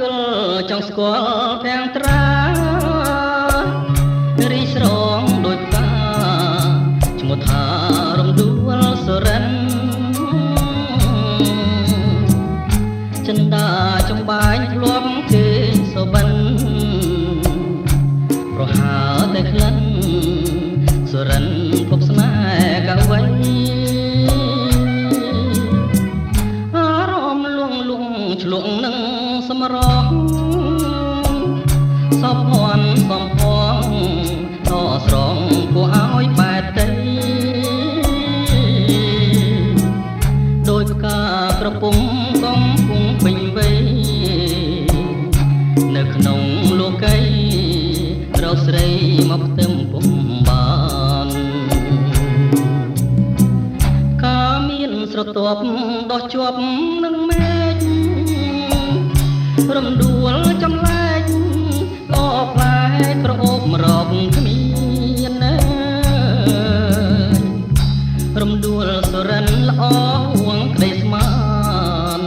យល់ចង់ស្គាល់ភាំងត្រារីស្រងដូចផ្កាឈ្មោះថារំដួលសុរិនចិន្តាចំបាញ់ធ្លាប់គេសុបិនប្រហើតែក្លិនសុរិនភពស្នេហ៍កវីអារម្មណ៍លួងលងឆ្លងនឹងសម្រស់សពភ័ណ្ឌសំផងតស្រងគួរឲ្យបែតទេដោយផ្កាក្រពុំកំពុងពេញវ័យនៅក្នុងលោកីរកស្រីមកផ្ទឹមពុំបានការមានស្រទាប់ដោះជាប់នឹងមេឃរំដួលចំលែកក៏ផ្លែក្រអូបរកគ្មានណារំដួលសុរិនល្អហួងក្តីស្មាន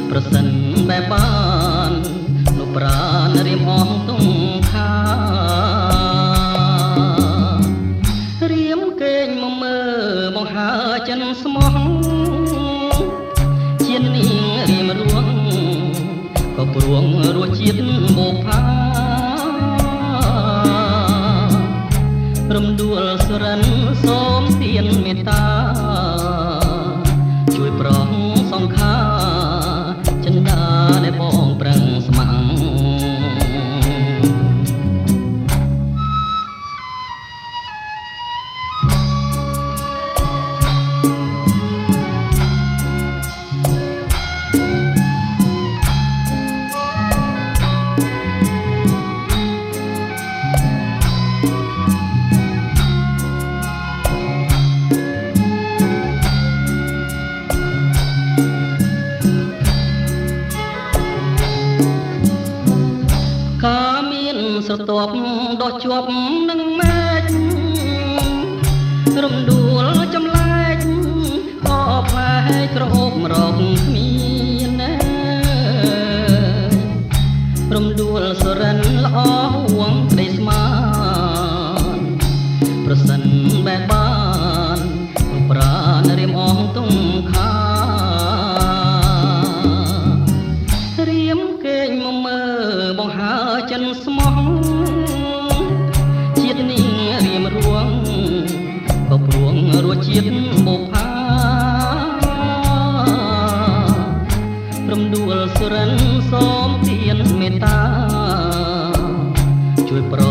ប្រសិនបែបបាននោះប្រាណរៀមអងទុំខារៀមកេងមកមើលបង្ហើចិនស្មោះជានាងរៀមរួងក៏ព្រួងរសជាតិបូផារំដួលសុរិនសូមទានមេត្តាជួយប្រងសង្ខាចិន្តាដែលបងប្រឹងស្ម័គ្រការមានស្រទាប់ដោះជាប់នឹងមេឃរំដួលចម្លែកក៏ផ្លែក្រអូបរកគ្មានណារំដួលសុរិនល្អហួងក្តីស្មានប្រសិនបែបបាននោះប្រាណរៀមអងទុំខារៀមកេងមកមើលបង្ហើចិនស្មោះជាតិនាងរៀមរួងក៏ព្រួងរសជាតិបូផារំដួលសុរិនសូមទានមេត្តាជួយប្រ